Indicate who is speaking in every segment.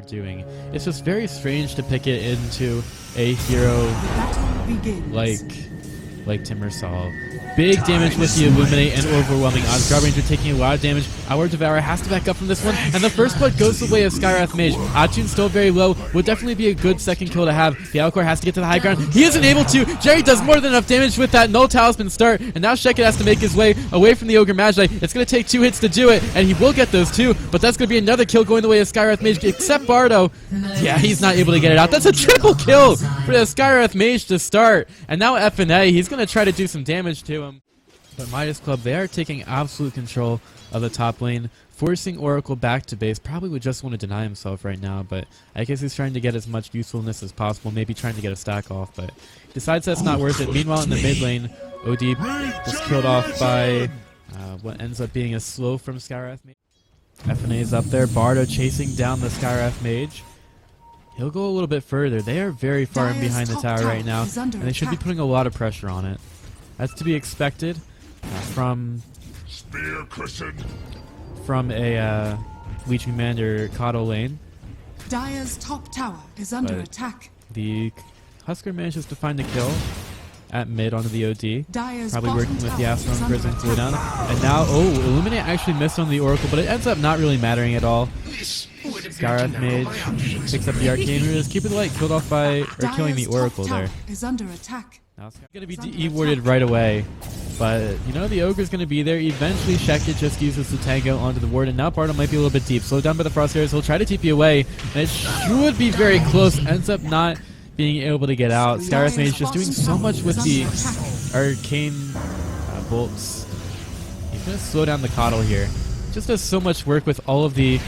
Speaker 1: doing. It's just very strange to pick it into a hero like Timbersaw. Big damage with the Illuminate and overwhelming odds. Grab Ranger taking a lot of damage. Our Devourer has to back up from this one, and the first blood goes the way of Skywrath Mage. Attune's still very low. Would definitely be a good second kill to have. The Alcor has to get to the high ground. He isn't able to. Jerry does more than enough damage with that Null Talisman start, and now Sheket has to make his way away from the Ogre Magi. It's going to take 2 hits to do it, and he will get those 2, but that's going to be another kill going the way of Skywrath Mage, except Bardo. Yeah, he's not able to get it out. That's a triple kill for the Skywrath Mage to start, and now FNA, he's going to try to do some damage to him. But Midas Club, they are taking absolute control of the top lane, forcing Oracle back to base. Probably would just want to deny himself right now, but I guess he's trying to get as much usefulness as possible, maybe trying to get a stack off, but decides that's not worth it. Meanwhile, in the mid lane, OD was killed off by what ends up being a slow from Skywrath Mage. FNA is up there, Bardo chasing down the Skywrath Mage. He'll go a little bit further. They are very far in behind the tower right now, and they should be putting a lot of pressure on it. That's to be expected. From a Leech Commander Coddle lane.
Speaker 2: Dire's top tower is under attack.
Speaker 1: The Husker manages to find a kill at mid onto the OD.
Speaker 2: Dire's
Speaker 1: probably working with the Astron Prison cooldown. And now, Illuminate actually missed on the Oracle, but it ends up not really mattering at all. Skywrath Mage picks up the Arcane Rune. Is keeping the light killed off by, or killing the Oracle there.
Speaker 2: Is under attack.
Speaker 1: Now it's going to be E-warded right away. But, you know, the Ogre's going to be there. Eventually, Sheket just uses the Tango onto the ward, and now Bardo might be a little bit deep. Slowed down by the Frostbearers. He'll try to TP away, and it should be very close. Ends up not being able to get out. Skywrath Mage just doing so much with the Arcane bolts. He's going to slow down the Coddle here. Just does so much work with all of the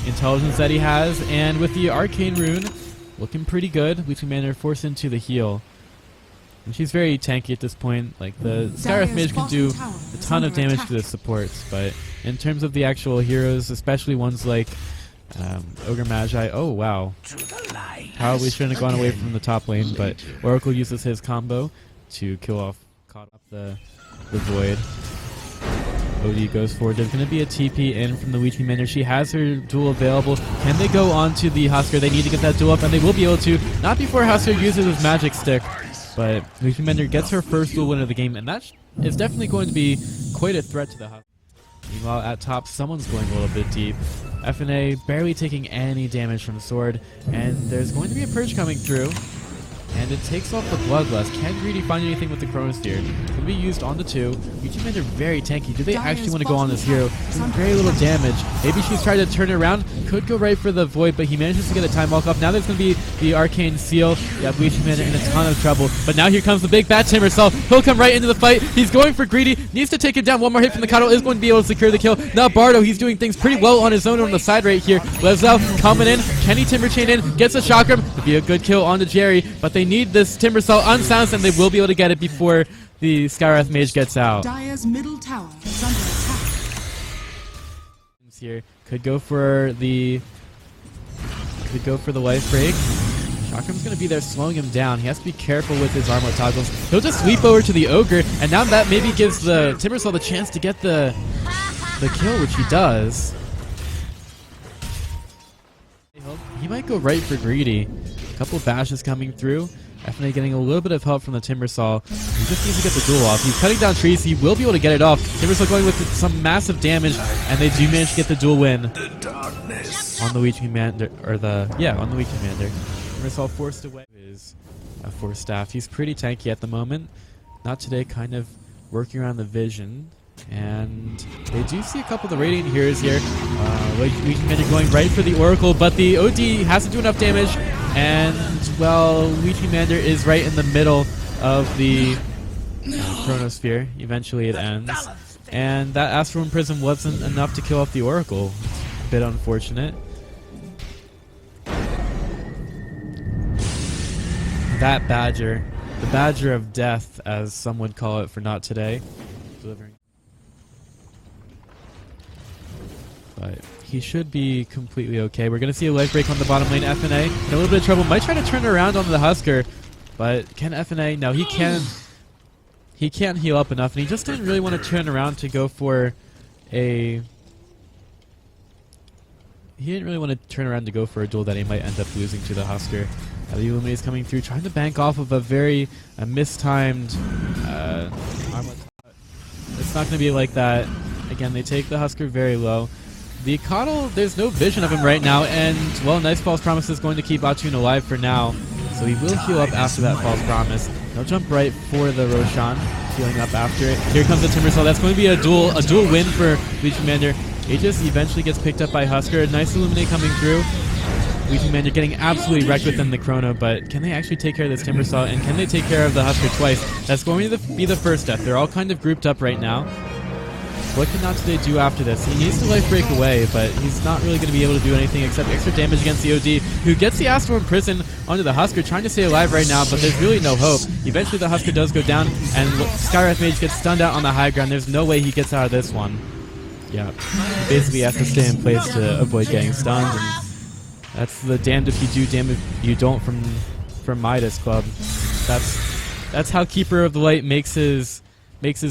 Speaker 1: intelligence that he has, and with the Arcane Rune, looking pretty good. Leech Commander forced into the heal. And she's very tanky at this point. Like, the Skywrath Mage can do a ton of damage to the supports, but in terms of the actual heroes, especially ones like Ogre Magi, oh wow. Probably shouldn't have gone away from the top lane, but Oracle uses his combo to kill off the Void. OD goes forward. There's going to be a TP in from the Leech Commander. She has her duel available. Can they go on to the Husker? They need to get that duel up, and they will be able to. Not before Husker uses his magic stick. But Leech Commander gets her first duel win of the game, and that is definitely going to be quite a threat to the Husker. Meanwhile, at top, someone's going a little bit deep. FNA barely taking any damage from Sword, and there's going to be a purge coming through. And it takes off the Bloodlust. Can Greedy find anything with the Chronosphere? It will be used on the 2. Leech Commander very tanky. Do they actually want to go on this hero? Doing very little damage. Maybe she's trying to turn it around. Could go right for the Void, but he manages to get a time walk off. Now there's going to be the Arcane Seal. Yeah, Leech Commander in a ton of trouble. But now here comes the big bad Timbersaw. He'll come right into the fight. He's going for Greedy. Needs to take him down. One more hit from the Coddle is going to be able to secure the kill. Now Bardo, he's doing things pretty well on his own on the side right here. LESLÁO coming in. Kenny Timberchain in. Gets a chakram. It'd be a good kill onto Jerry, but they need this Timbersaw unsilenced, and they will be able to get it before the Skywrath Mage gets out.
Speaker 2: Dire's middle tower is under attack.
Speaker 1: Here could go for the life break. Chakram's going to be there slowing him down. He has to be careful with his armor toggles. He'll just sweep over to the Ogre, and now that maybe gives the Timbersaw the chance to get the kill, which he does. He might go right for Greedy. A couple bashes coming through. FNA getting a little bit of help from the Timbersaw. He just needs to get the duel off. He's cutting down trees. He will be able to get it off. Timbersaw going with some massive damage, and they do manage to get the duel win on the Leech Commander, on the Leech Commander. Timbersaw forced away his Force Staff. He's pretty tanky at the moment. Not today, kind of working around the vision. And they do see a couple of the Radiant heroes here. Leech Commander going right for the Oracle, but the OD hasn't do enough damage. And, well, Leech Commander is right in the middle of the Chronosphere. Eventually it ends. And that Astral Prism wasn't enough to kill off the Oracle. It's a bit unfortunate. That Badger. The Badger of Death, as some would call it for not today. Delivering. But he should be completely okay. We're going to see a life break on the bottom lane. FNA in a little bit of trouble. Might try to turn it around onto the Husker. But can FNA? No, he can't. He can't heal up enough. And he just didn't really want to turn around to go for a he didn't really want to turn around to go for a duel that he might end up losing to the Husker. The Illuminate's coming through, trying to bank off of a very mistimed armlet. It's not going to be like that. Again, they take the Husker very low. The Coddle, there's no vision of him right now, and, well, nice False Promise is going to keep Atun alive for now. So he will heal up after that False Promise. He'll jump right for the Roshan, healing up after it. Here comes the Timbersaw. That's going to be a duel win for Leech Commander. Aegis eventually gets picked up by Husker. Nice Illuminate coming through. Leech Commander getting absolutely wrecked within the Chrono, but can they actually take care of this Timbersaw, and can they take care of the Husker twice? That's going to be the first death. They're all kind of grouped up right now. What can Not-Today do after this? He needs to life break away, but he's not really going to be able to do anything except extra damage against the OD, who gets the Astral Imprison onto the Husker, trying to stay alive right now, but there's really no hope. Eventually the Husker does go down, and Skywrath Mage gets stunned out on the high ground. There's no way he gets out of this one. Yeah, he basically has to stay in place to avoid getting stunned, and that's the damned if you do, damned if you don't from Midas Club. That's how Keeper of the Light makes his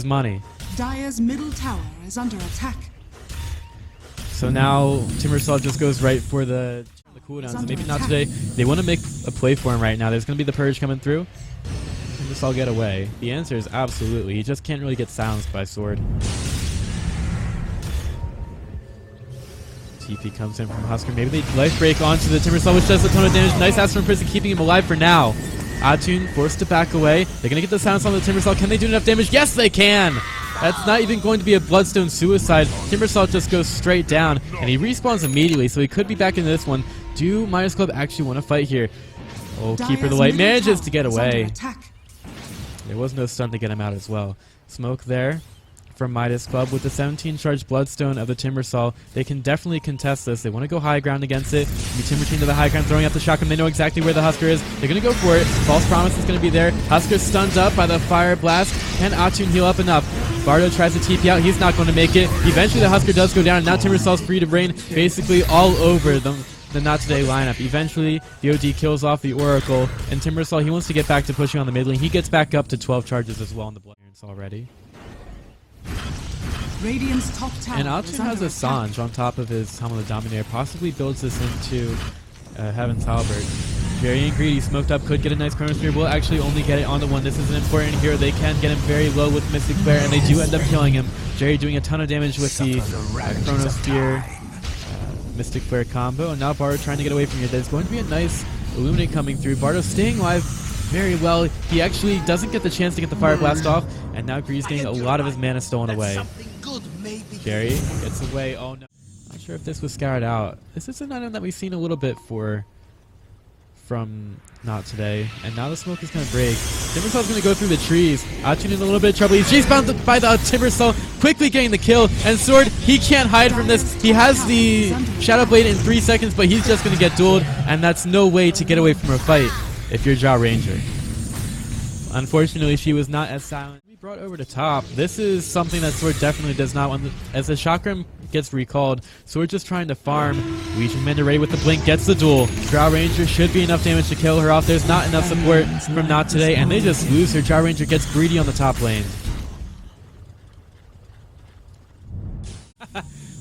Speaker 1: money.
Speaker 2: Dire's middle tower is under attack.
Speaker 1: So now Timbersaw just goes right for the cooldowns. And maybe not today. They want to make a play for him right now. There's going to be the Purge coming through. Timbersaw get away. The answer is absolutely. He just can't really get silenced by Sword. TP comes in from Husker. Maybe they life break onto the Timbersaw, which does a ton of damage. Nice Astral Imprison keeping him alive for now. Atun forced to back away. They're going to get the silence on the Timbersaw. Can they do enough damage? Yes, they can! That's not even going to be a Bloodstone suicide. Timbersaw just goes straight down, and he respawns immediately, so he could be back into this one. Do Midas Club actually want to fight here? Oh, Keeper of the Light manages to get away. There was no stun to get him out as well. Smoke there from Midas Club with the 17 charge Bloodstone of the Timbersaw. They can definitely contest this. They want to go high ground against it. Timber Chain to the high ground, throwing out the shotgun. They know exactly where the Husker is. They're going to go for it. False Promise is going to be there. Husker stunned up by the Fire Blast. Can Atun heal up enough? Bardo tries to TP out. He's not going to make it. Eventually the Husker does go down, and now Timbersaw's free to rain basically all over the Not Today lineup. Eventually the OD kills off the Oracle, and Timbersaw, he wants to get back to pushing on the mid lane. He gets back up to 12 charges as well in the Blood already.
Speaker 2: Radiant's top tower
Speaker 1: And Atun has a Sange on top of his Helm of the Dominator. Possibly builds this into Heaven's Halberd. Very greedy, smoked up, could get a nice Chrono Spear. Will actually only get it onto one. This is an important hero. They can get him very low with Mystic Flare, and they do end up killing him. Jerry doing a ton of damage with the Chrono Spear, Mystic Flare combo, and now Bardo trying to get away from here. There's going to be a nice Illuminate coming through. Bardo staying alive very well. He actually doesn't get the chance to get the Fire Blast off, and now Gree's getting a lot of his mana stolen away. Jerry gets away. Oh no. Not sure if this was scoured out. This is an item that we've seen a little bit from Not Today, and now the smoke is going to break. Timbersaw's going to go through the trees. Atun in a little bit of trouble. He's chased bound by the Timbersaw, quickly getting the kill, and Sword, he can't hide from this. He has the Shadow Blade in 3 seconds, but he's just going to get dueled, and that's no way to get away from a fight if you're Jaw Ranger. Unfortunately, she was not as silent. We brought over to top. This is something that Sword definitely does not want. As the Chakram gets recalled, Sword just trying to farm. Legion Commander ready with the blink, gets the duel. Jaw Ranger should be enough damage to kill her off. There's not enough support from Not Today, and they just lose her. Jaw Ranger gets greedy on the top lane.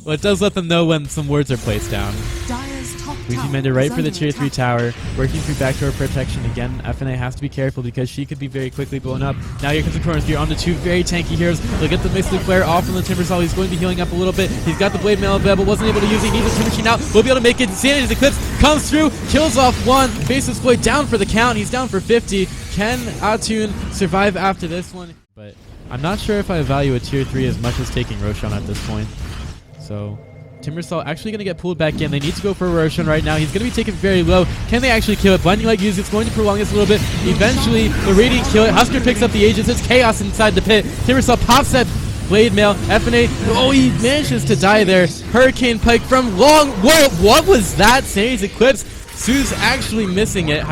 Speaker 1: Well, it does let them know when some words are placed down. Legion Commander right for the tier 3 tower, working through backdoor protection again. FNA has to be careful because she could be very quickly blown up. Now here comes the Chrono Spear on the 2 very tanky heroes. They'll get the Mystic Flare off from the Timbersaw. He's going to be healing up a little bit. He's got the Blade Mail available, wasn't able to use it. He needs a Timber Chain out. Will be able to make it. Sanity's Eclipse comes through, kills off one. Face Exploit down for the count. He's down for 50. Can Atun survive after this one? But I'm not sure if I value a tier 3 as much as taking Roshan at this point. So Timbersaw actually going to get pulled back in. They need to go for Roshan right now. He's going to be taken very low. Can they actually kill it? Blinding Light use. It's going to prolong this a little bit. Eventually, the Radiant kill it. Husker picks up the Aegis. It's chaos inside the pit. Timbersaw pops that Blade Mail. FNA. Oh, he manages to die there. Hurricane Pike from long. Whoa, what was that? Sanity's Eclipse. Sue's actually missing it.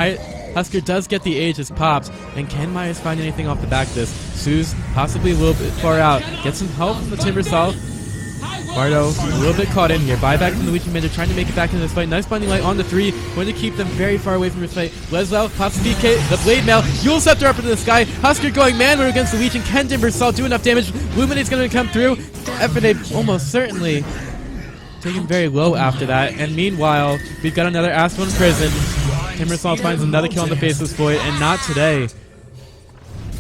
Speaker 1: Husker does get the Aegis popped. And can Midas find anything off the back of this? Sue's possibly a little bit far out. Get some help from the Timbersaw. Bardo a little bit caught in here. Buyback from the Legion Commander trying to make it back into this fight. Nice Blinding Light on the 3. Going to keep them very far away from this fight. LESLÁO pops the DK, the Blade Mail. Yule Scepter up into the sky. Husker going man mode against the Legion. Can Timbersaw do enough damage? Luminate's going to come through. FNA almost certainly taken very low after that. And meanwhile, we've got another Astral in prison. Timbersaw finds another kill on the Faceless Void, and not today.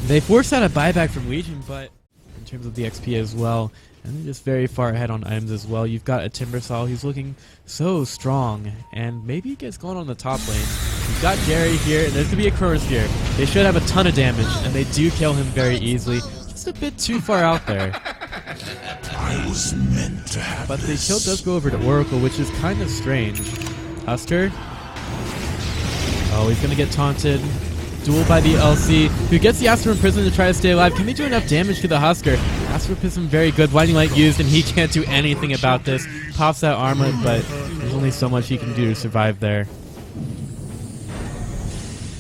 Speaker 1: They forced out a buyback from Legion, but in terms of the XP as well, and they're just very far ahead on items as well. You've got a Timbersaw who's looking so strong, and maybe he gets going on the top lane. You've got Gary here, and there's going to be a Chronosphere. They should have a ton of damage, and they do kill him very easily. Just a bit too far out there.
Speaker 3: I was meant to have
Speaker 1: But the kill does go over to Oracle, which is kind of strange. Husker. Oh, he's going to get taunted. Duel by the LC, who gets the Astral Prison to try to stay alive. Can they do enough damage to the Husker? Astral Prison very good. Blinding Light used, and he can't do anything about this. Pops that armor, but there's only so much he can do to survive there.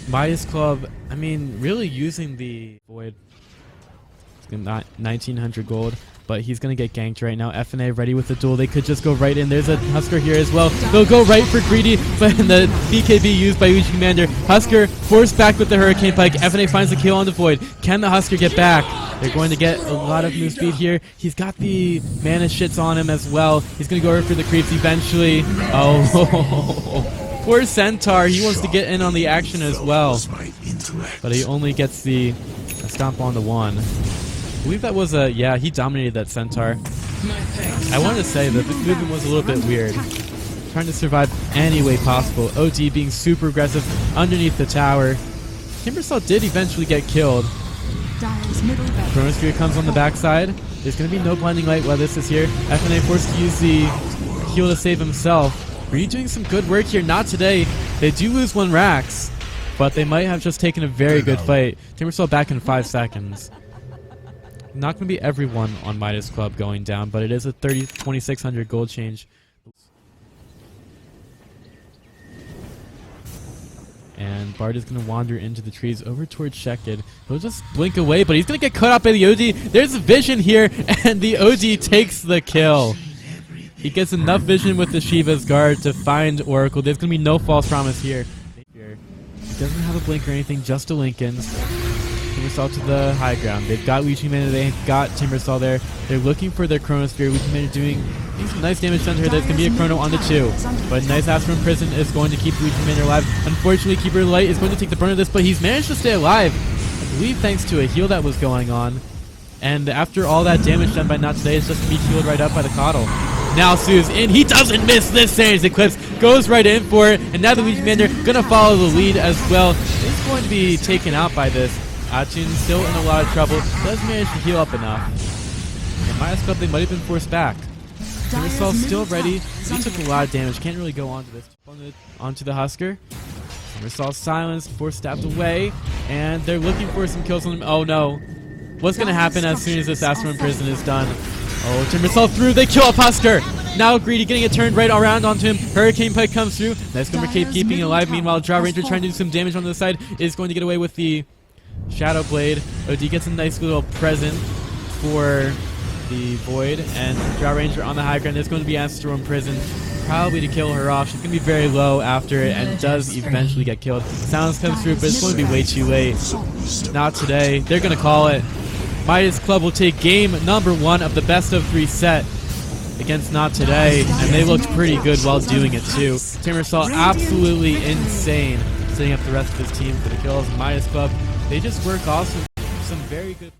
Speaker 1: Midas Club, I mean, really using the Void. Not 1900 gold, but he's going to get ganked right now. FNA ready with the duel. They could just go right in. There's a Husker here as well. They'll go right for Greedy, but the BKB used by Legion Commander. Husker forced back with the Hurricane Pike. FNA finds the kill on the Void. Can the Husker get back? They're going to get a lot of move speed here. He's got the mana shits on him as well. He's going to go over for the creeps eventually. Oh, poor Centaur. He wants to get in on the action as well, but he only gets the stomp on the one. I believe that was a, yeah, he dominated that Centaur. I wanted to say that this movement was a little bit weird. Trying to survive any way possible. OD being super aggressive underneath the tower. Timbersaw did eventually get killed. Chronosphere comes on the backside. There's going to be no Blinding Light while this is here. FNA forced to use the heal to save himself. Greedy doing some good work here. Not today. They do lose one Rax, but they might have just taken a very good fight. Timbersaw back in 5 seconds. Not going to be everyone on Midas Club going down, but it is a 2,600 gold change. And Bard is going to wander into the trees over towards Shekid. He'll just blink away, but he's going to get cut off by the OD. There's a vision here, and the OD takes the kill. He gets enough vision with the Shiva's guard to find Oracle. There's going to be no false promise here. He doesn't have a blink or anything, just a Lincoln's. Timbersaw to the high ground. They've got Legion Commander, they've got Timbersaw there. They're looking for their Chronosphere. Legion Commander doing some nice damage done to her. There's going to be a Chrono on the 2. But nice Astral in Prison is going to keep Legion Commander alive. Unfortunately, Keeper Light is going to take the brunt of this, but he's managed to stay alive. I believe thanks to a heal that was going on. And after all that damage done by Not Today, it's just going to be healed right up by the Coddle. Now Sue's in. He doesn't miss this Sage Eclipse. Goes right in for it. And now the Legion Commander going to follow the lead as well. He's going to be taken out by this. Atun still in a lot of trouble. Does manage to heal up enough. And Midas Club, they might have been forced back. Timbersaw still ready. He took a lot of damage. Can't really go on to this. Onto the Husker. Timbersaw silenced, force stabbed away. And they're looking for some kills on him. Oh no. What's going to happen as soon as this Astral in Prison is done? Oh, Timbersaw through. They kill off Husker. Now Greedy getting it turned right around onto him. Hurricane Pike comes through. Nice Glimmer Cape keeping it alive. Meanwhile, Draw Ranger trying to do some damage on the side is going to get away with the Shadow Blade. OD gets a nice little present for the Void, and Draw Ranger on the high ground is going to be Astral in Prison, probably to kill her off. She's going to be very low after it and does eventually get killed. Silence comes through, but it's going to be way too late. Not today. They're going to call it. Midas Club will take game number 1 of the best of 3 set against Not Today, and they looked pretty good while doing it too. Timbersaw absolutely insane, setting up the rest of his team for the kills. Midas Club, they just work off some very good